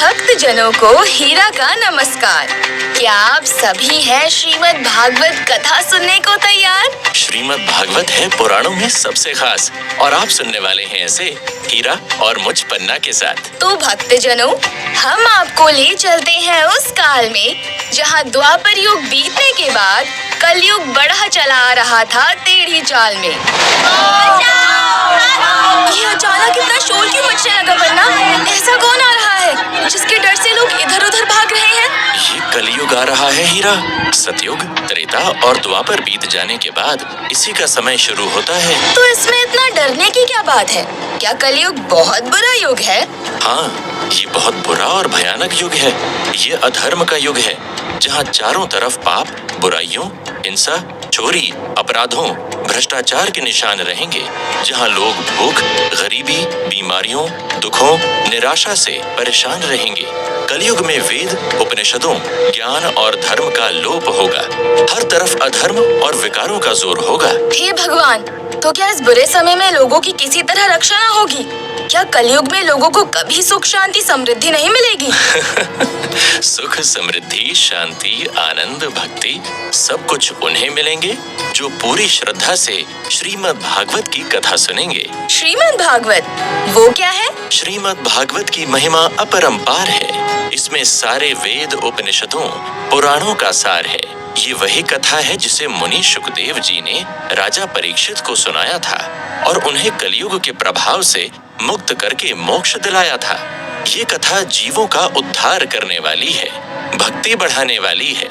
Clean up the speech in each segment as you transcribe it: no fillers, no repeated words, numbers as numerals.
भक्त जनों को हीरा का नमस्कार। क्या आप सभी हैं श्रीमद् भागवत कथा सुनने को तैयार? श्रीमद् भागवत है पुराणों में सबसे खास और आप सुनने वाले हैं ऐसे हीरा और मुझ पन्ना के साथ। तो भक्त जनों, हम आपको ले चलते हैं उस काल में जहाँ द्वापर युग बीतने के बाद कलयुग बढ़ा चला आ रहा था टेढ़ी चाल में। ये अचानक इतना शोर क्यों मचने लगा पन्ना? ऐसा कौन आ रहा है जिसके डर से लोग इधर उधर भाग रहे हैं? ये कलयुग आ रहा है हीरा। सतयुग, त्रेता और द्वापर बीत जाने के बाद इसी का समय शुरू होता है। तो इसमें इतना डरने की क्या बात है? क्या कलयुग बहुत बुरा युग है? हाँ, ये बहुत बुरा और भयानक युग है। ये अधर्म का युग है जहाँ चारों तरफ पाप, बुराइयों, हिंसा, चोरी, अपराधों, भ्रष्टाचार के निशान रहेंगे। जहाँ लोग भूख, गरीबी, बीमारियों, दुखों, निराशा से परेशान रहेंगे। कलयुग में वेद, उपनिषदों, ज्ञान और धर्म का लोप होगा। हर तरफ अधर्म और विकारों का जोर होगा। हे भगवान, तो क्या इस बुरे समय में लोगों की किसी तरह रक्षा न होगी? क्या कलयुग में लोगों को कभी सुख, शांति, समृद्धि नहीं मिलेगी? सुख, समृद्धि, शांति, आनंद, भक्ति सब कुछ उन्हें मिलेंगे जो पूरी श्रद्धा से श्रीमद् भागवत की कथा सुनेंगे। श्रीमद् भागवत वो क्या है? श्रीमद् भागवत की महिमा अपरंपार है। इसमें सारे वेद, उपनिषदों, पुराणों का सार है। ये वही कथा है जिसे मुनि शुकदेव जी ने राजा परीक्षित को सुनाया था और उन्हें कलयुग के प्रभाव से मुक्त करके मोक्ष दिलाया था। ये कथा जीवों का उद्धार करने वाली है, भक्ति बढ़ाने वाली है,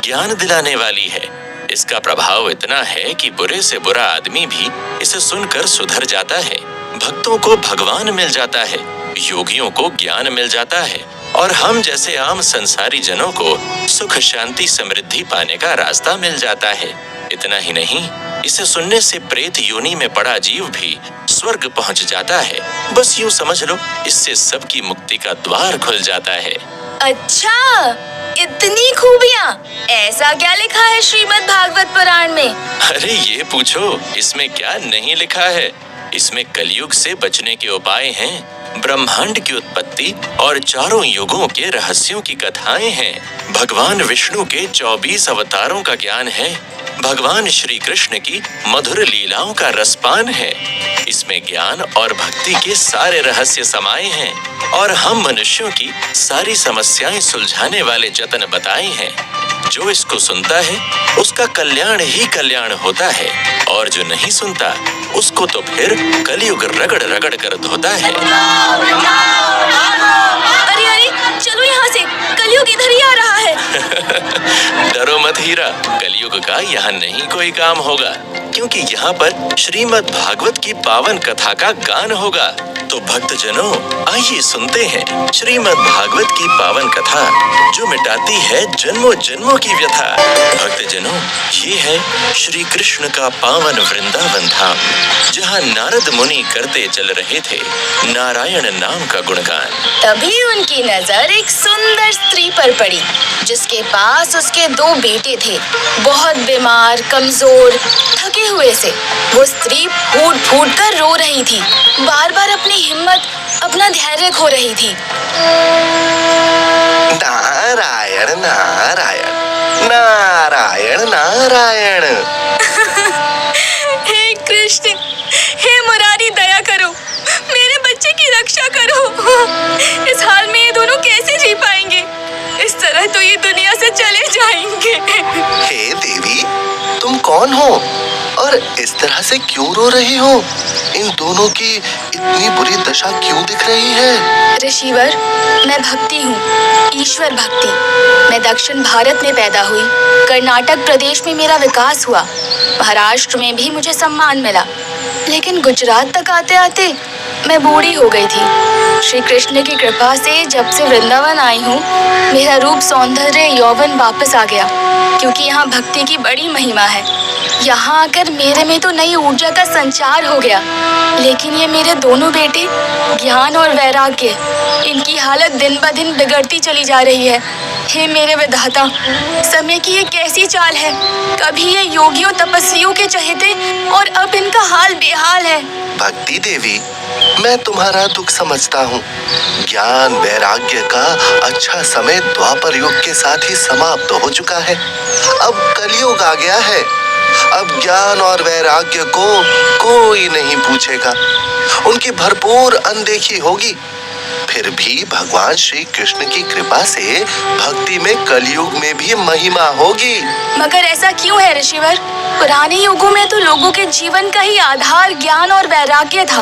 ज्ञान दिलाने वाली है। इसका प्रभाव इतना है कि बुरे से बुरा आदमी भी इसे सुनकर सुधर जाता है। भक्तों को भगवान मिल जाता है, योगियों को ज्ञान मिल जाता है और हम जैसे आम संसारी जनों को सुख, शांति, समृद्धि पाने का रास्ता मिल जाता है। इतना ही नहीं, इसे सुनने से प्रेत योनि में पड़ा जीव भी स्वर्ग पहुंच जाता है। बस यूं समझ लो, इससे सबकी मुक्ति का द्वार खुल जाता है। अच्छा, इतनी खूबियाँ! ऐसा क्या लिखा है श्रीमद् भागवत पुराण में? अरे ये पूछो, इसमें क्या नहीं लिखा है। इसमें कलयुग से बचने के उपाय हैं, ब्रह्मांड की उत्पत्ति और चारों युगों के रहस्यों की कथाएं हैं। भगवान विष्णु के 24 अवतारों का ज्ञान है। भगवान श्री कृष्ण की मधुर लीलाओं का रसपान है। इसमें ज्ञान और भक्ति के सारे रहस्य समाये हैं और हम मनुष्यों की सारी समस्याएं सुलझाने वाले जतन बताए हैं। जो इसको सुनता है उसका कल्याण ही कल्याण होता है और जो नहीं सुनता उसको तो फिर कलयुग रगड़ रगड़ कर धोता है। अरे अरे, चलो यहाँ से, कलयुग इधर ही आ रहा है। डरो मत हीरा, कलयुग का यहाँ नहीं कोई काम होगा, क्योंकि यहाँ पर श्रीमद् भागवत की पावन कथा का गान होगा। तो भक्त जनों, आइए सुनते हैं श्रीमद् भागवत की पावन कथा जो मिटाती है जन्मों जन्मों की व्यथा। भक्त जनों, ये है श्री कृष्ण का पावन वृंदावन धाम, जहाँ नारद मुनि करते चल रहे थे नारायण नाम का गुणगान। तभी उनकी नजर एक सुंदर स्त्री पर पड़ी जिसके पास उसके 2 बेटे थे, बहुत बीमार, कमजोर, थके हुए से। वो स्त्री फूट फूट कर रो रही थी, बार बार अपनी हिम्मत, अपना धैर्य खो रही थी। नारायण नारायण नारायण नारायण। हे कृष्ण, हे मुरारी, दया करो, मेरे बच्चे की रक्षा करो। इस हाल में ये दोनों कैसे जी पाएंगे? इस तरह तो ये दुनिया से चले जाएंगे। हे देवी, तुम कौन हो और इस तरह से क्यों रो रही हो? इन दोनों की इतनी बुरी दशा क्यों दिख रही है? ऋषिवर, मैं भक्ति हूँ, ईश्वर भक्ति। मैं दक्षिण भारत में पैदा हुई। कर्नाटक प्रदेश में मेरा विकास हुआ। महाराष्ट्र में भी मुझे सम्मान मिला, लेकिन गुजरात तक आते आते मैं बूढ़ी हो गई थी। श्री कृष्ण की कृपा से जब से वृंदावन आई हूँ, मेरा रूप, सौंदर्य, यौवन वापस आ गया, क्योंकि यहाँ भक्ति की बड़ी महिमा है। यहाँ आकर मेरे में तो नई ऊर्जा का संचार हो गया, लेकिन ये मेरे दोनों बेटे, ज्ञान और वैराग्य, इनकी हालत दिन ब दिन बिगड़ती चली जा रही है। हे मेरे विधाता, समय की ये कैसी चाल है? कभी ये योगियों, तपस्वियों के चहेते और अब इनका हाल बेहाल है। भक्ति देवी, मैं तुम्हारा दुख समझता हूँ। ज्ञान वैराग्य का अच्छा समय द्वापर युग के साथ ही समाप्त हो चुका है। अब कलयुग आ गया है। अब ज्ञान और वैराग्य को कोई नहीं पूछेगा। उनकी भरपूर अनदेखी होगी। फिर भी भगवान श्री कृष्ण की कृपा से भक्ति में कलयुग में भी महिमा होगी। मगर ऐसा क्यों है ऋषिवर? पुराने युगों में तो लोगों के जीवन का ही आधार ज्ञान और वैराग्य था।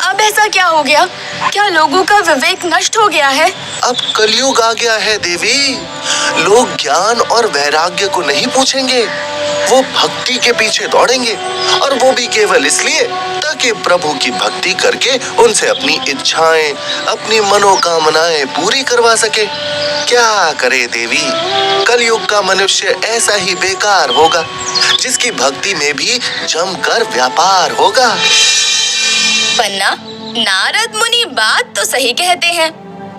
अब ऐसा क्या हो गया? क्या लोगों का विवेक नष्ट हो गया है? अब कलयुग आ गया है देवी। लोग ज्ञान और वैराग्य को नहीं पूछेंगे। वो भक्ति के पीछे दौड़ेंगे, और वो भी केवल इसलिए ताकि प्रभु की भक्ति करके उनसे अपनी इच्छाएं, अपनी मनोकामनाएं पूरी करवा सके। क्या करे देवी, कलयुग का मनुष्य ऐसा ही बेकार होगा जिसकी भक्ति में भी जमकर व्यापार होगा। पन्ना, नारद मुनि बात तो सही कहते हैं।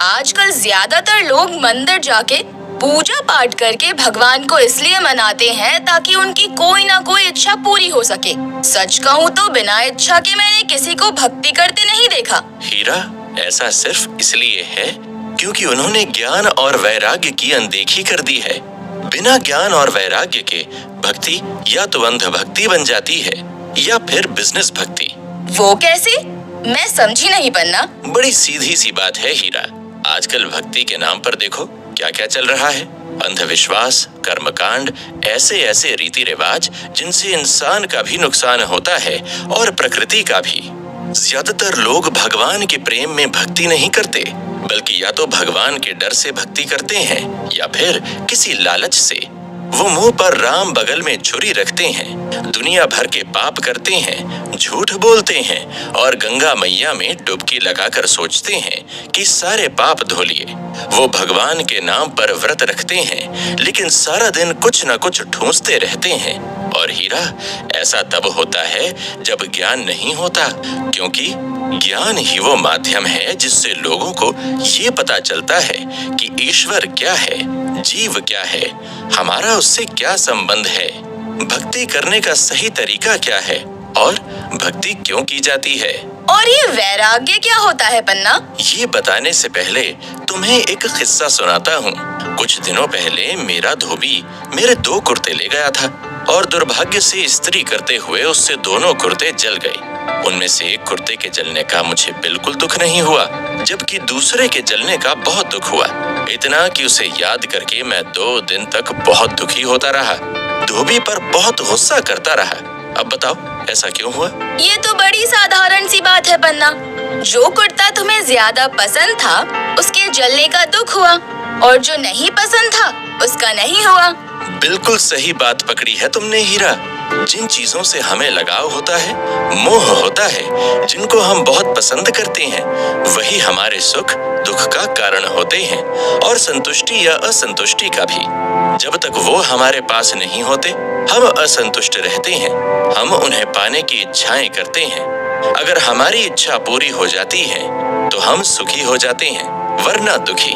आजकल ज्यादातर लोग मंदिर जाके पूजा पाठ करके भगवान को इसलिए मनाते हैं ताकि उनकी कोई ना कोई इच्छा पूरी हो सके। सच कहूँ तो बिना इच्छा के मैंने किसी को भक्ति करते नहीं देखा। हीरा, ऐसा सिर्फ इसलिए है क्योंकि उन्होंने ज्ञान और वैराग्य की अनदेखी कर दी है। बिना ज्ञान और वैराग्य के भक्ति या तो अंध भक्ति बन जाती है या फिर बिजनेस भक्ति। वो कैसे? मैं समझी नहीं पन्ना। बड़ी सीधी सी बात है हीरा। आजकल भक्ति के नाम पर देखो क्या क्या चल रहा है। अंधविश्वास, कर्मकांड, ऐसे ऐसे रीति रिवाज जिनसे इंसान का भी नुकसान होता है और प्रकृति का भी। ज्यादातर लोग भगवान के प्रेम में भक्ति नहीं करते, बल्कि या तो भगवान के डर से भक्ति करते हैं या फिर किसी लालच से। वो मुंह पर राम बगल में छुरी रखते हैं, दुनिया भर के पाप करते हैं, झूठ बोलते हैं और गंगा मैया में डुबकी लगाकर सोचते हैं कि सारे पाप धो लिए। वो भगवान के नाम पर व्रत रखते हैं, लेकिन सारा दिन कुछ न कुछ ठूंसते रहते हैं। और हीरा, ऐसा तब होता है जब ज्ञान नहीं होता, क्योंकि ज्ञान ही वो माध्यम है जिससे लोगों को ये पता चलता है कि ईश्वर क्या है, जीव क्या है, हमारा उससे क्या संबंध है, भक्ति करने का सही तरीका क्या है और भक्ति क्यों की जाती है। और ये वैराग्य क्या होता है पन्ना? ये बताने से पहले तुम्हें एक किस्सा सुनाता हूँ। कुछ दिनों पहले मेरा धोबी मेरे 2 कुर्ते ले गया था और दुर्भाग्य से इस्त्री करते हुए उससे दोनों कुर्ते जल गए। उनमें से एक कुर्ते के जलने का मुझे बिल्कुल दुख नहीं हुआ, जबकि दूसरे के जलने का बहुत दुख हुआ। इतना कि उसे याद करके मैं 2 दिन तक बहुत दुखी होता रहा, धोबी पर बहुत गुस्सा करता रहा। अब बताओ ऐसा क्यों हुआ? ये तो बड़ी साधारण सी बात है पन्ना। जो कुर्ता तुम्हें ज्यादा पसंद था उसके जलने का दुख हुआ, और जो नहीं पसंद था उसका नहीं हुआ। बिल्कुल सही बात पकड़ी है तुमने हीरा। जिन चीजों से हमें लगाव होता है, मोह होता है, जिनको हम बहुत पसंद करते हैं, वही हमारे सुख दुख का कारण होते हैं, और संतुष्टि या असंतुष्टि का भी। जब तक वो हमारे पास नहीं होते हम असंतुष्ट रहते हैं, हम उन्हें पाने की इच्छाएं करते हैं। अगर हमारी इच्छा पूरी हो जाती है तो हम सुखी हो जाते हैं, वरना दुखी।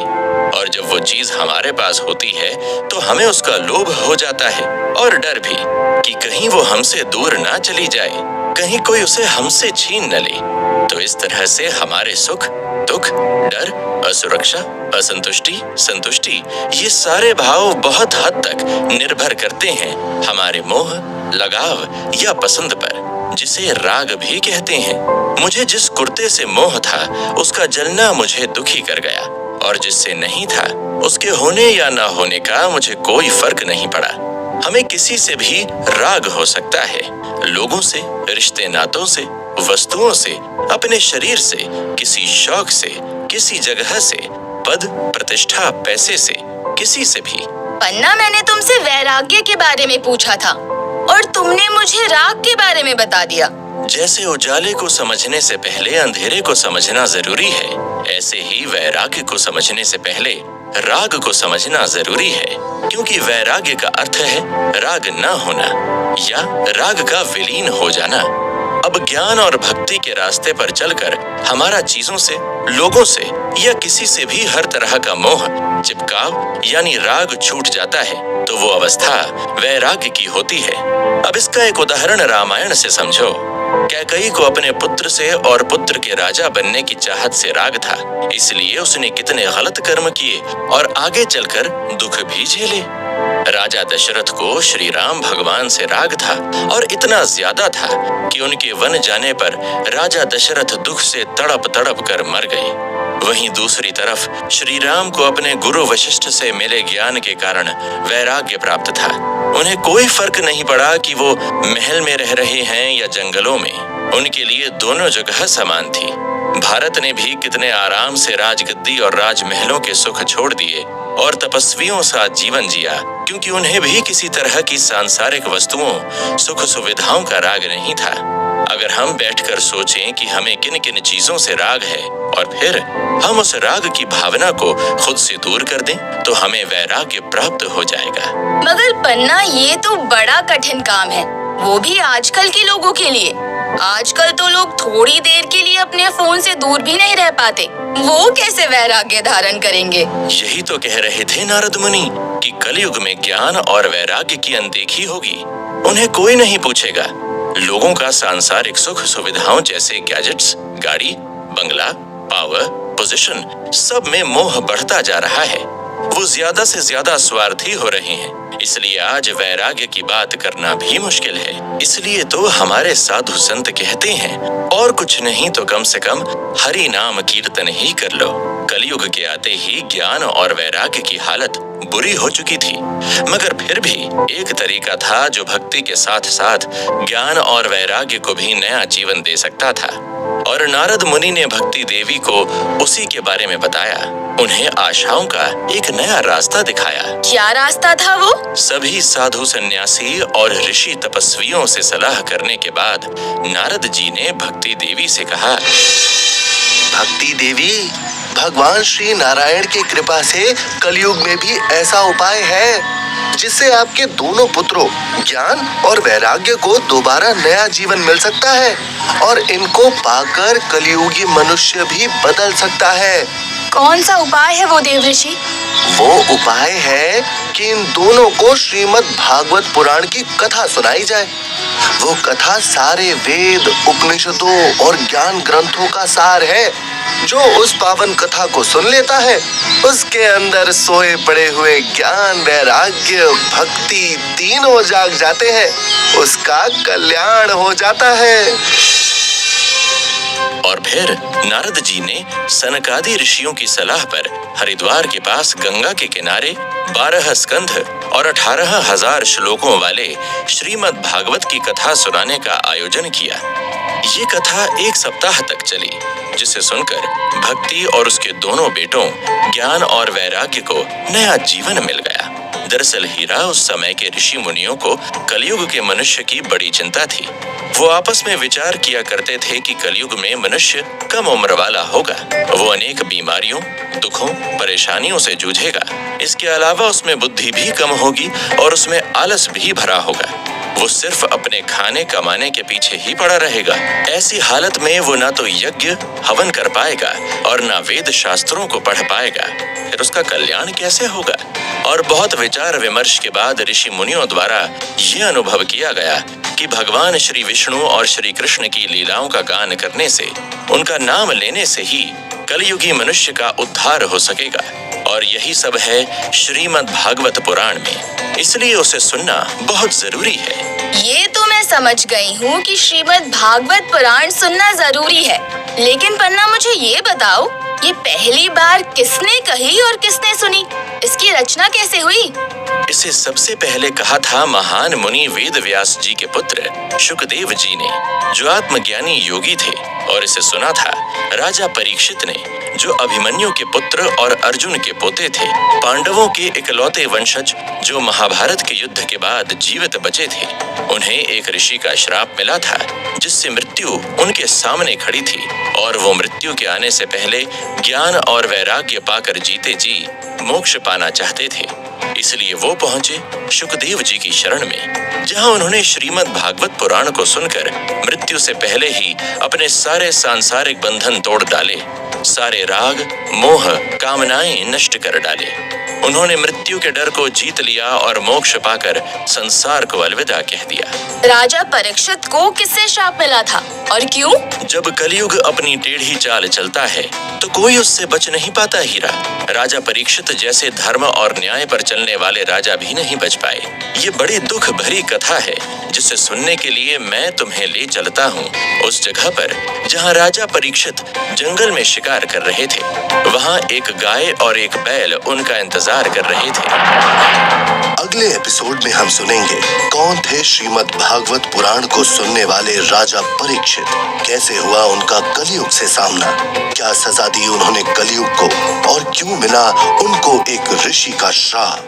और जब वो चीज हमारे पास होती है तो हमें उसका लोभ हो जाता है, और डर भी कि कहीं वो हमसे दूर ना चली जाए, कहीं कोई उसे हमसे छीन न ले। तो इस तरह से हमारे सुख दुख, डर, असुरक्षा, असंतुष्टि, संतुष्टि, ये सारे भाव बहुत हद तक निर्भर करते हैं हमारे मोह, लगाव या पसंद पर, जिसे राग भी कहते हैं। मुझे जिस कुर्ते से मोह था उसका जलना मुझे दुखी कर गया, और जिससे नहीं था उसके होने या ना होने का मुझे कोई फर्क नहीं पड़ा। हमें किसी से भी राग हो सकता है, लोगों से, रिश्ते नातों से, वस्तुओं से, अपने शरीर से, किसी शौक से, किसी जगह से, पद, प्रतिष्ठा, पैसे से, किसी से भी। पन्ना, मैंने तुमसे वैराग्य के बारे में पूछा था और तुमने मुझे राग के बारे में बता दिया। जैसे उजाले को समझने से पहले अंधेरे को समझना जरूरी है, ऐसे ही वैराग्य को समझने से पहले राग को समझना जरूरी है, क्योंकि वैराग्य का अर्थ है राग न होना या राग का विलीन हो जाना। अब ज्ञान और भक्ति के रास्ते पर चलकर हमारा चीजों से, लोगों से या किसी से भी हर तरह का मोह, चिपकाव यानी राग छूट जाता है, तो वो अवस्था वैराग्य की होती है। अब इसका एक उदाहरण रामायण से समझो। कैकई को अपने पुत्र से और पुत्र के राजा बनने की चाहत से राग था, इसलिए उसने कितने गलत कर्म किए और आगे चलकर दुख भी झेले। राजा दशरथ को श्री राम भगवान से राग था और इतना ज्यादा था कि उनके वन जाने पर राजा दशरथ दुख से तड़प तड़प कर मर गए। वहीं दूसरी तरफ श्री राम को अपने गुरु वशिष्ठ से मिले ज्ञान के कारण वैराग्य प्राप्त था। उन्हें कोई फर्क नहीं पड़ा कि वो महल में रह रहे हैं या जंगलों में, उनके लिए दोनों जगह समान थी। भारत ने भी कितने आराम से राजगद्दी और राजमहलों के सुख छोड़ दिए और तपस्वियों सा जीवन जिया, क्योंकि उन्हें भी किसी तरह की सांसारिक वस्तुओं सुख सुविधाओं का राग नहीं था। अगर हम बैठकर सोचें कि हमें किन किन चीजों से राग है और फिर हम उस राग की भावना को खुद से दूर कर दें, तो हमें वैराग्य प्राप्त हो जाएगा। मगर पन्ना, ये तो बड़ा कठिन काम है, वो भी आजकल के लोगों के लिए। आजकल तो लोग थोड़ी देर के लिए अपने फोन से दूर भी नहीं रह पाते, वो कैसे वैराग्य धारण करेंगे? यही तो कह रहे थे नारद मुनि कि कलयुग में ज्ञान और वैराग्य की अनदेखी होगी। उन्हें कोई नहीं पूछेगा। लोगों का सांसारिक सुख सुविधाओं जैसे गैजेट्स, गाड़ी, बंगला, पावर, पोजीशन, सब में मोह बढ़ता जा रहा है। वो ज्यादा से ज्यादा स्वार्थी हो रहे हैं, इसलिए आज वैराग्य की बात करना भी मुश्किल है। इसलिए तो हमारे साधु संत कहते हैं, और कुछ नहीं तो कम से कम हरि नाम कीर्तन ही कर लो। कलयुग के आते ही ज्ञान और वैराग्य की हालत बुरी हो चुकी थी, मगर फिर भी एक तरीका था जो भक्ति के साथ साथ ज्ञान और वैराग्य को भी नया जीवन दे सकता था। और नारद मुनि ने भक्ति देवी को उसी के बारे में बताया, उन्हें आशाओं का एक नया रास्ता दिखाया। क्या रास्ता था वो? सभी साधु सन्यासी और ऋषि तपस्वियों से सलाह करने के बाद नारद जी ने भक्ति देवी से कहा, भक्ति देवी, भगवान श्री नारायण की कृपा से कलयुग में भी ऐसा उपाय है जिससे आपके दोनों पुत्रों ज्ञान और वैराग्य को दोबारा नया जीवन मिल सकता है और इनको पाकर कलयुगी मनुष्य भी बदल सकता है। कौन सा उपाय है वो देव ऋषि? वो उपाय है कि इन दोनों को श्रीमद् भागवत पुराण की कथा सुनाई जाए। वो कथा सारे वेद, उपनिषदों और ज्ञान ग्रंथों का सार है। जो उस पावन कथा को सुन लेता है, उसके अंदर सोए पड़े हुए ज्ञान, वैराग्य, भक्ति तीनों जाग जाते हैं। उसका कल्याण हो जाता है। और फिर नारद जी ने सनकादि ऋषियों की सलाह पर हरिद्वार के पास गंगा के किनारे 12 स्कंध और 18,000 श्लोकों वाले श्रीमद् भागवत की कथा सुनाने का आयोजन किया। ये कथा 1 सप्ताह तक चली, जिसे सुनकर भक्ति और उसके दोनों बेटों ज्ञान और वैराग्य को नया जीवन मिल गया। दरअसल हीरा उस समय के ऋषि मुनियों को कलयुग के मनुष्य की बड़ी चिंता थी। वो आपस में विचार किया करते थे कि कलयुग में मनुष्य कम उम्र वाला होगा, वो अनेक बीमारियों, दुखों, परेशानियों से जूझेगा। इसके अलावा उसमें बुद्धि भी कम होगी और उसमें आलस भी भरा होगा। वो सिर्फ अपने खाने कमाने के पीछे ही पड़ा रहेगा। ऐसी हालत में वो ना तो यज्ञ हवन कर पाएगा और ना वेद शास्त्रों को पढ़ पाएगा। फिर उसका कल्याण कैसे होगा? और बहुत विचार विमर्श के बाद ऋषि मुनियों द्वारा ये अनुभव किया गया कि भगवान श्री विष्णु और श्री कृष्ण की लीलाओं का गान करने से, उनका नाम लेने से ही कलयुगी मनुष्य का उद्धार हो सकेगा। और यही सब है श्रीमद् भागवत पुराण में, इसलिए उसे सुनना बहुत जरूरी है। ये तो मैं समझ गई हूँ कि श्रीमद् भागवत पुराण सुनना जरूरी है, लेकिन पन्ना मुझे ये बताओ, ये पहली बार किसने कही और किसने सुनी? इसकी रचना कैसे हुई? इसे सबसे पहले कहा था महान मुनि वेद व्यास जी के पुत्र शुकदेव जी ने, जो आत्मज्ञानी योगी थे। और इसे सुना था राजा परीक्षित ने, जो अभिमन्यु के पुत्र और अर्जुन के पोते थे, पांडवों के इकलौते वंशज जो महाभारत के युद्ध के बाद जीवित बचे थे। उन्हें एक ऋषि का श्राप मिला था, जिससे मृत्यु उनके सामने खड़ी थी और वो मृत्यु के आने से पहले ज्ञान और वैराग्य पाकर जीते जी मोक्ष पाना चाहते थे। इसलिए वो पहुंचे शुकदेव जी की शरण में, जहां उन्होंने श्रीमद् भागवत पुराण को सुनकर मृत्यु से पहले ही अपने सारे सांसारिक बंधन तोड़ डाले, सारे राग, मोह, कामनाएं नष्ट कर डाले। उन्होंने मृत्यु के डर को जीत लिया और मोक्ष पाकर संसार को अलविदा कह दिया। राजा परीक्षित को किससे शाप मिला था और क्यों? जब कलयुग अपनी टेढ़ी चाल चलता है तो कोई उससे बच नहीं पाता हीरा। राजा परीक्षित जैसे धर्म और न्याय पर चलने वाले राजा भी नहीं बच पाए। ये बड़ी दुख भरी कथा है जिसे सुनने के लिए मैं तुम्हें ले चलता हूँ उस जगह पर जहाँ राजा परीक्षित जंगल में शिकार कर रहे थे। वहाँ एक गाय और एक बैल उनका इंतजार कर रहे थे। अगले एपिसोड में हम सुनेंगे कौन थे श्रीमद् भागवत पुराण को सुनने वाले राजा परीक्षित, कैसे हुआ उनका कलयुग से सामना, क्या सजा दी उन्होंने कलयुग को और क्यों मिला उनको एक ऋषि का श्राप।